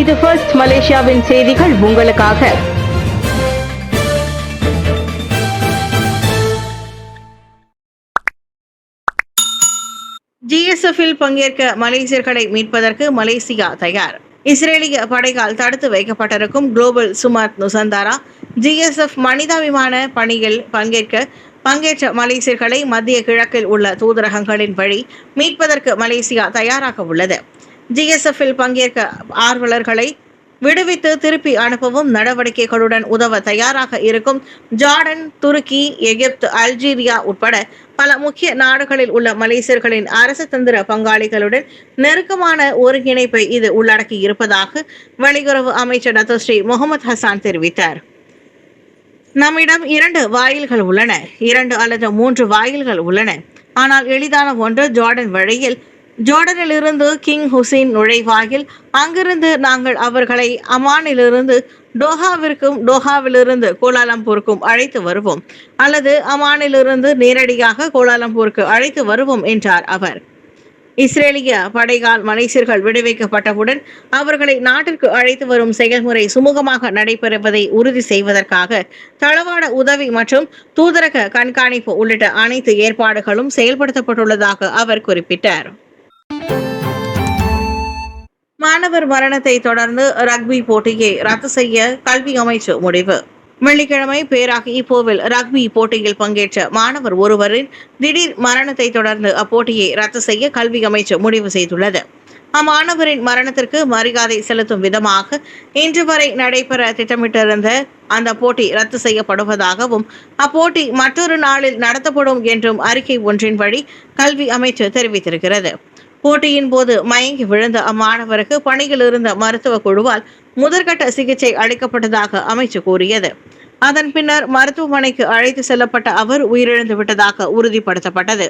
இது ஃபர்ஸ்ட் மலேசியாவின் செய்திகள் உங்களுக்காக. GSF-இல் பங்கேற்க மலேசியர்களை மீட்பதற்கு மலேசியா தயார். இஸ்ரேலிய படையால் தடுத்து வைக்கப்பட்டிருக்கும் குளோபல் சுமார்ட் நுசந்தாரா GSF மனிதாபிமான பணியில் பங்கேற்ற மலேசியர்களை மத்திய கிழக்கில் உள்ள தூதரகங்களின் வழி மீட்பதற்கு மலேசியா தயாராக உள்ளது. GSF-இல் பங்கேற்க ஆர்வலர்களை விடுவித்து திருப்பி அனுப்பவும் நடவடிக்கைகளுடன் உதவ தயாராக இருக்கும் ஜார்டன், துருக்கி, எகிப்து, அல்ஜீரியா உட்பட பல முக்கிய நாடுகளில் உள்ள மலேசியர்களின் அரசு தந்திர பங்காளிகளுடன் நெருக்கமான ஒருங்கிணைப்பை இது உள்ளடக்கி இருப்பதாக வெளியுறவு அமைச்சர் டத்தோஸ்ரீ முகமது ஹசான் தெரிவித்தார். நம்மிடம் 2 வாயில்கள் உள்ளன, 2 அல்லது 3 வாயில்கள் உள்ளன. ஆனால் எளிதான ஒன்று ஜார்டன் வழியில். ஜோர்டனிலிருந்து கிங் ஹுசைன் நுழைவாயில், அங்கிருந்து நாங்கள் அவர்களை அமானிலிருந்து டோஹாவிற்கும், டோஹாவிலிருந்து கோலாலம்பூருக்கும் அழைத்து வருவோம், அல்லது அமானிலிருந்து நேரடியாக கோலாலம்பூருக்கு அழைத்து வருவோம் என்றார் அவர். இஸ்ரேலிய படையால் மலேசியர்கள் விடுவிக்கப்பட்டவுடன் அவர்களை நாட்டிற்கு அழைத்து வரும் செயல்முறை சுமூகமாக நடைபெறுவதை உறுதி செய்வதற்காக தளவாட உதவி மற்றும் தூதரக கண்காணிப்பு உள்ளிட்ட அனைத்து ஏற்பாடுகளும் செயல்படுத்தப்பட்டுள்ளதாக அவர் குறிப்பிட்டார். மாணவர் மரணத்தை தொடர்ந்து ரக்பி போட்டியை ரத்து செய்ய கல்வி அமைச்சு முடிவு. வெள்ளிக்கிழமை பேராக் ஈப்போவில் ரக்பி போட்டியில் பங்கேற்ற மாணவர் ஒருவரின் திடீர் மரணத்தை தொடர்ந்து அப்போட்டியை ரத்து செய்ய கல்வி அமைச்சு முடிவு செய்துள்ளது. அம்மாணவரின் மரணத்திற்கு மரியாதை செலுத்தும் விதமாக இன்று வரை நடைபெற திட்டமிட்டிருந்த அந்த போட்டி ரத்து செய்யப்படுவதாகவும் அப்போட்டி மற்றொரு நாளில் நடத்தப்படும் என்றும் அறிக்கை ஒன்றின் வழி கல்வி அமைச்சு தெரிவித்திருக்கிறது. போட்டியின் போது மயங்கி விழுந்த அம்மாணவருக்கு பணியில் இருந்த மருத்துவ குழுவால் முதற்கட்ட சிகிச்சை அளிக்கப்பட்டதாக அமைச்சு கூறியது. அதன் பின்னர் மருத்துவமனைக்கு அழைத்து செல்லப்பட்ட அவர் உயிரிழந்து விட்டதாக உறுதிப்படுத்தப்பட்டது.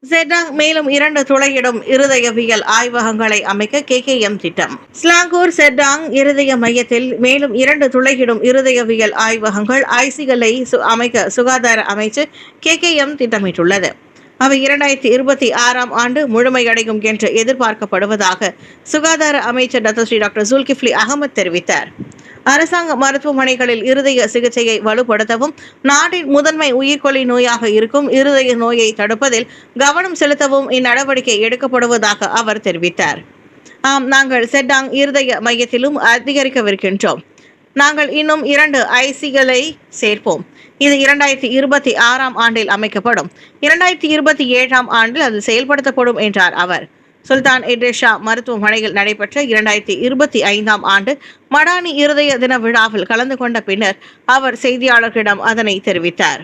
செட்டாங் மேலும் 2 துளையிடும் இருதயவியல் ஆய்வகங்களை அமைக்க KKM திட்டம். ஸ்லாங்கூர் செட்டாங் இருதய மையத்தில் மேலும் 2 துளையிடும் இருதயவியல் ஆய்வகங்கள் ICL-ஐ அமைக்க சுகாதார அமைச்சு KKM திட்டமிட்டுள்ளது. அவை 2026ஆம் ஆண்டு முழுமையடையும் என்று எதிர்பார்க்கப்படுவதாக சுகாதார அமைச்சர் டத்தோஸ்ரீ டாக்டர் ஜுல்கிஃப்லி அகமது தெரிவித்தார். அரசாங்க மருத்துவமனைகளில் இருதய சிகிச்சையை வலுப்படுத்தவும், நாட்டின் முதன்மை உயிர்கொல்லி நோயாக இருக்கும் இருதய நோயை தடுப்பதில் கவனம் செலுத்தவும் இந்நடவடிக்கை எடுக்கப்படுவதாக அவர் தெரிவித்தார். நாங்கள் செட்டாங் இருதய மையத்திலும் அதிகரிக்கவிருக்கின்றோம். நாங்கள் இன்னும் 2 ICL-ஐ சேர்ப்போம். இது 2026ஆம் ஆண்டில் அமைக்கப்படும். 2027ஆம் ஆண்டில் அது செயல்படுத்தப்படும் என்றார் அவர். சுல்தான் இட்ரிஸ் ஷா மருத்துவமனையில் நடைபெற்ற 2025ஆம் ஆண்டு மடானி இருதய தின விழாவில் கலந்து கொண்ட பின்னர் அவர் செய்தியாளர்களிடம் அதனை தெரிவித்தார்.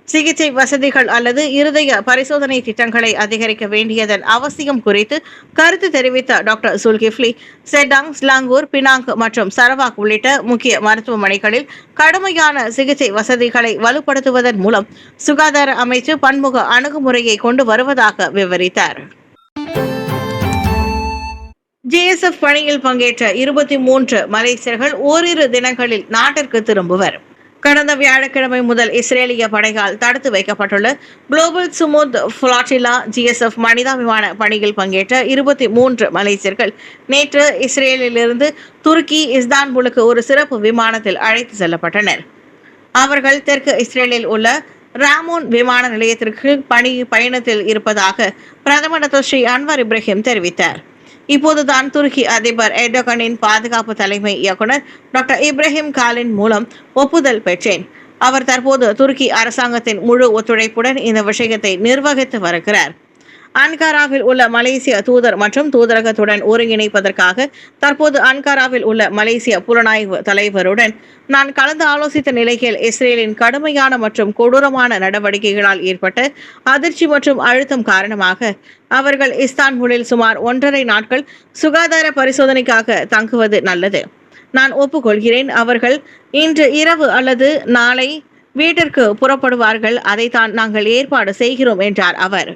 சிகிச்சை வசதிகள் அல்லது இருதய பரிசோதனை திட்டங்களை அதிகரிக்க வேண்டியதன் அவசியம் குறித்து கருத்து தெரிவித்த டாக்டர் சுல்கிஃப்லி, செட்டாங், ஸ்லாங்கூர், பினாங் மற்றும் சரவாக் உள்ளிட்ட முக்கிய மருத்துவமனைகளில் கடுமையான சிகிச்சை வசதிகளை வலுப்படுத்துவதன் மூலம் சுகாதார அமைச்சு பன்முக அணுகுமுறையை கொண்டு வருவதாக விவரித்தார். GSF பணியில் பங்கேற்ற 23 மலேசியர்கள் ஓரிரு தினங்களில் நாட்டிற்கு திரும்புவர். கடந்த வியாழக்கிழமை முதல் இஸ்ரேலிய படையால் தடுத்து வைக்கப்பட்டுள்ள குளோபல் சுமூத் ஃபிளாட்டிலா GSF மனிதாபிமான பணியில் பங்கேற்ற 23 மலேசியர்கள் நேற்று இஸ்ரேலிலிருந்து துருக்கி இஸ்தான்புலுக்கு ஒரு சிறப்பு விமானத்தில் அழைத்து செல்லப்பட்டனர். அவர்கள் தெற்கு இஸ்ரேலில் உள்ள ராமோன் விமான நிலையத்திற்கு பயணத்தில் இருப்பதாக பிரதமர் டத்தோஸ்ரீ அன்வர் இப்ராஹிம் தெரிவித்தார். இப்போதுதான் துருக்கி அதிபர் எர்டோகனின் பாதுகாப்பு தலைமை இயக்குனர் டாக்டர் இப்ராஹிம் காலின் மூலம் ஒப்புதல் பெற்றேன். அவர் தற்போது துருக்கி அரசாங்கத்தின் முழு ஒத்துழைப்புடன் இந்த விஷயத்தை நிர்வகித்து வருகிறார். அன்காராவில் உள்ள மலேசிய தூதர் மற்றும் தூதரகத்துடன் ஒருங்கிணைப்பதற்காக தற்போது அன்காராவில் உள்ள மலேசிய புலனாய்வு தலைவருடன் நான் கலந்து ஆலோசித்த நிலையில் இஸ்ரேலின் கடுமையான மற்றும் கொடூரமான நடவடிக்கைகளால் ஏற்பட்ட அதிர்ச்சி மற்றும் அழுத்தம் காரணமாக அவர்கள் இஸ்தான்புலில் சுமார் 1.5 நாட்கள் சுகாதார பரிசோதனைக்காக தங்குவது நல்லது. நான் ஒப்புக்கொள்கிறேன். அவர்கள் இன்று இரவு அல்லது நாளை வீட்டிற்கு புறப்படுவார்கள். அதைத்தான் நாங்கள் ஏற்பாடு செய்கிறோம் என்றார் அவர்.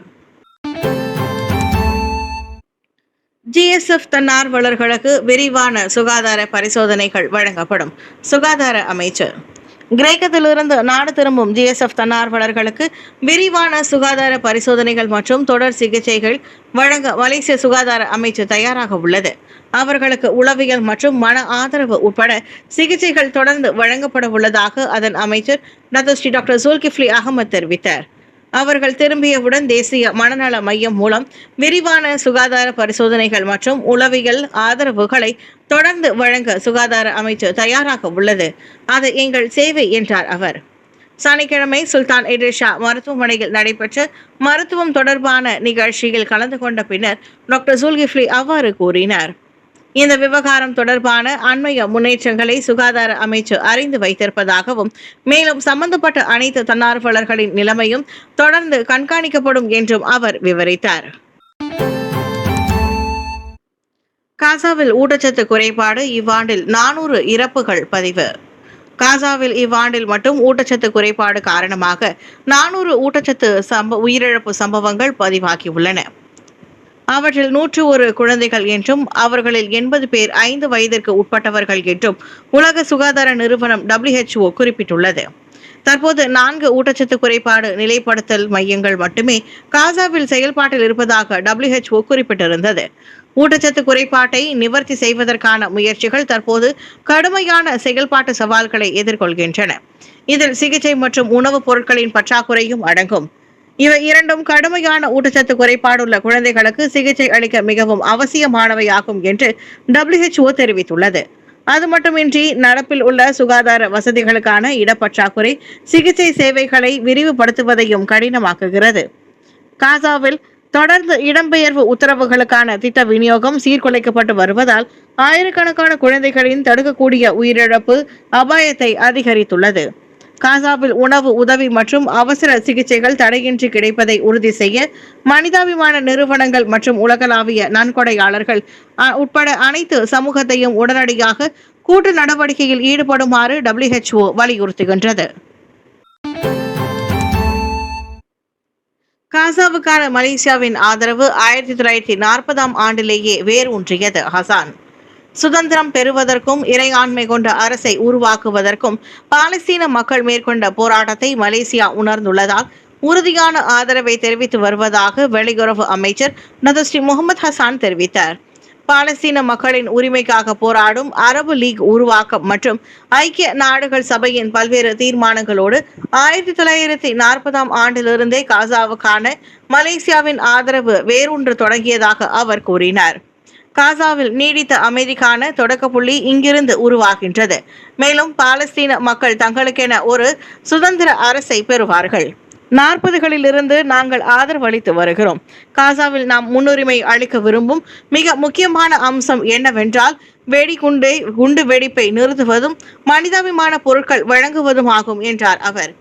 GSF தன்னார்வலர்களுக்கு விரிவான சுகாதார பரிசோதனைகள் வழங்கப்படும். சுகாதார அமைச்சர் கிரேக்கத்திலிருந்து நாடு திரும்பும் GSF தன்னார்வலர்களுக்கு விரிவான சுகாதார பரிசோதனைகள் மற்றும் தொடர் சிகிச்சைகள் வழங்க மலேசிய சுகாதார அமைச்சு தயாராக உள்ளது. அவர்களுக்கு உளவியல் மற்றும் மன ஆதரவு உட்பட சிகிச்சைகள் தொடர்ந்து வழங்கப்பட உள்ளதாக அதன் அமைச்சர் டாக்டர் ஜுல்கிஃப்லி அகமது தெரிவித்தார். அவர்கள் திரும்பியவுடன் தேசிய மனநல மையம் மூலம் விரிவான சுகாதார பரிசோதனைகள் மற்றும் உளவியல் ஆதரவுகளை தொடர்ந்து வழங்க சுகாதார அமைச்சு தயாராக உள்ளது. அது எங்கள் சேவை என்றார் அவர். சனிக்கிழமை சுல்தான் இட்ரிஷா மருத்துவமனையில் நடைபெற்ற மருத்துவம் தொடர்பான நிகழ்ச்சியில் கலந்து கொண்ட பின்னர் டாக்டர் ஜுல்கிஃப்லி அவ்வாறு கூறினார். இந்த விவகாரம் தொடர்பான அண்மைய முன்னேற்றங்களை சுகாதார அமைச்சு அறிந்து வைத்திருப்பதாகவும் மேலும் சம்பந்தப்பட்ட அனைத்து தன்னார்வலர்களின் நிலைமையும் தொடர்ந்து கண்காணிக்கப்படும் என்றும் அவர் விவரித்தார். காசாவில் ஊட்டச்சத்து குறைபாடு இவ்வாண்டில் 400 இறப்புகள் பதிவு. காசாவில் இவ்வாண்டில் மட்டும் ஊட்டச்சத்து குறைபாடு காரணமாக 400 ஊட்டச்சத்து உயிரிழப்பு சம்பவங்கள் பதிவாகியுள்ளன. அவற்றில் 101 குழந்தைகள் என்றும் அவர்களில் 80 பேர் 5 வயதிற்கு உட்பட்டவர்கள் என்றும் உலக சுகாதார நிறுவனம் WHO குறிப்பிட்டுள்ளது. தற்போது 4 ஊட்டச்சத்து குறைபாடு நிலைப்படுத்தல் மையங்கள் மட்டுமே காசாவில் செயல்பாட்டில் இருப்பதாக WHO குறிப்பிட்டிருந்தது. ஊட்டச்சத்து குறைபாட்டை நிவர்த்தி செய்வதற்கான முயற்சிகள் தற்போது கடுமையான செயல்பாட்டு சவால்களை எதிர்கொள்கின்றன. இதில் சிகிச்சை மற்றும் உணவுப் பொருட்களின் பற்றாக்குறையும் அடங்கும். இவை இரண்டும் கடுமையான ஊட்டச்சத்து குறைபாடுள்ள குழந்தைகளுக்கு சிகிச்சை அளிக்க மிகவும் அவசியமானவையாகும் என்று WHO தெரிவித்துள்ளது. அது மட்டுமின்றி நடப்பில் உள்ள சுகாதார வசதிகளுக்கான இடப்பற்றாக்குறை சிகிச்சை சேவைகளை விரிவுபடுத்துவதையும் கடினமாக்குகிறது. காசாவில் தொடர்ந்து இடம்பெயர்வு உத்தரவுகளுக்கான திட்ட விநியோகம் சீர்குலைக்கப்பட்டு வருவதால் ஆயிரக்கணக்கான குழந்தைகளின் தடுக்கக்கூடிய உயிரிழப்பு அபாயத்தை அதிகரித்துள்ளது. காசாவில் உணவு உதவி மற்றும் அவசர சிகிச்சைகள் தடையின்றி கிடைப்பதை உறுதி செய்ய மனிதாபிமான நிறுவனங்கள் மற்றும் உலகளாவிய நன்கொடையாளர்கள் உட்பட அனைத்து சமூகத்தையும் உடனடியாக கூட்டு நடவடிக்கையில் ஈடுபடுமாறு WHO வலியுறுத்துகின்றது. காசாவுக்கான மலேசியாவின் ஆதரவு 1940ஆம் ஆண்டிலேயே வேரூன்றியது. ஹசான் சுதந்திரம் பெறுவதற்கும் இறையாண்மை கொண்ட அரசை உருவாக்குவதற்கும் பாலஸ்தீன மக்கள் மேற்கொண்ட போராட்டத்தை மலேசியா உணர்ந்துள்ளதால் உறுதியான ஆதரவை தெரிவித்து வருவதாக வெளியுறவு அமைச்சர் நதுஸ்ரீ முகமது ஹசான் தெரிவித்தார். பாலஸ்தீன மக்களின் உரிமைக்காக போராடும் அரபு லீக் உருவாக்கம் மற்றும் ஐக்கிய நாடுகள் சபையின் பல்வேறு தீர்மானங்களோடு 1940ஆம் ஆண்டிலிருந்தே காசாவுக்கான மலேசியாவின் ஆதரவு வேரூன்று தொடங்கியதாக அவர் கூறினார். காசாவில் நீடித்த அமைதிக்கான தொடக்க புள்ளி இங்கிருந்து உருவாகின்றது. மேலும் பாலஸ்தீன மக்கள் தங்களுக்கென ஒரு சுதந்திர அரசை பெறுவார்கள். 40களிலிருந்து நாங்கள் ஆதரவு அளித்து வருகிறோம். காசாவில் நாம் முன்னுரிமை அளிக்க விரும்பும் மிக முக்கியமான அம்சம் என்னவென்றால் குண்டு வெடிப்பை நிறுத்துவதும் மனிதாபிமான பொருட்கள் வழங்குவதும் ஆகும் என்றார் அவர்.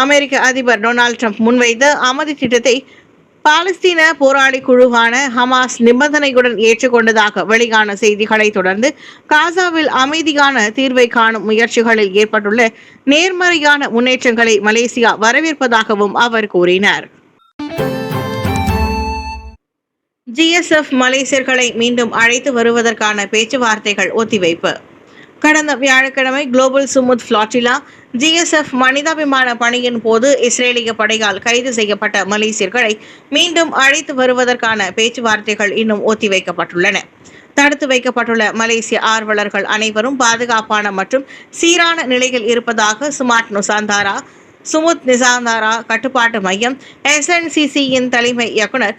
அமெரிக்க அதிபர் டொனால்ட் ட்ரம்ப் முன்வைத்த அமைதி திட்டத்தை பாலஸ்தீன போராளி குழுவான ஹமாஸ் நிபந்தனையுடன் ஏற்றுக்கொண்டதாக வெளியான செய்திகளை தொடர்ந்து காசாவில் அமைதியான தீர்வை காணும் முயற்சிகளில் ஏற்பட்டுள்ள நேர்மறையான முன்னேற்றங்களை மலேசியா வரவேற்பதாகவும் அவர் கூறினார். GSF மலேசியர்களை மீண்டும் அழைத்து வருவதற்கான பேச்சுவார்த்தைகள் ஒத்திவைப்பு. கடந்த வியாழக்கிழமை குளோபல் சுமுத் ஃபிளாட்டிலா GSF மனிதாபிமான பணியின் போது இஸ்ரேலிய படையால் கைது செய்யப்பட்ட மலேசியர்களை மீண்டும் அழைத்து வருவதற்கான பேச்சுவார்த்தைகள் இன்னும் ஒத்திவைக்கப்பட்டுள்ளன. தடுத்து வைக்கப்பட்டுள்ள மலேசிய ஆர்வலர்கள் அனைவரும் பாதுகாப்பான மற்றும் சீரான நிலையில் இருப்பதாக சுமுத் நிசாந்தாரா கட்டுப்பாட்டு மையம் SNCC-யின் தலைமை இயக்குனர்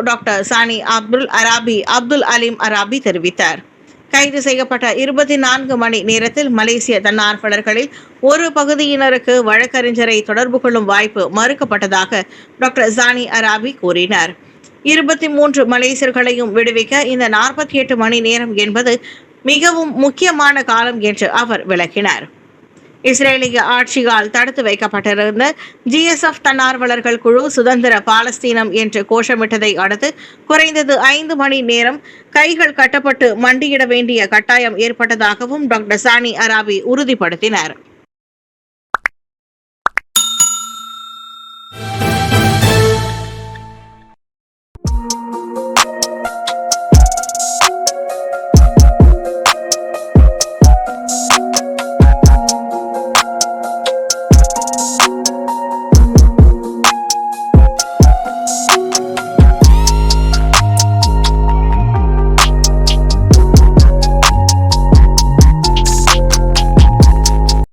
டாக்டர் சானி அப்துல் அலீம் அராபி தெரிவித்தார். கைது செய்யப்பட்ட 24 மணி நேரத்தில் மலேசிய தன்னார்வலர்களில் ஒரு பகுதியினருக்கு வழக்கறிஞரை தொடர்பு கொள்ளும் வாய்ப்பு மறுக்கப்பட்டதாக டாக்டர் சானி அராபி கூறினார். 23 மலேசியர்களையும் விடுவிக்க இந்த 48 மணி நேரம் என்பது மிகவும் முக்கியமான காலம் என்று அவர் விளக்கினார். இஸ்ரேலிய ஆட்சியால் தடுத்து வைக்கப்பட்டிருந்த GSF தன்னார்வலர்கள் குழு சுதந்திர பாலஸ்தீனம் என்று கோஷமிட்டதை அடுத்து குறைந்தது 5 மணி நேரம் கைகள் கட்டப்பட்டு மண்டியிட வேண்டிய கட்டாயம் ஏற்பட்டதாகவும் டாக்டர் சானி அராபி உறுதிப்படுத்தினார்.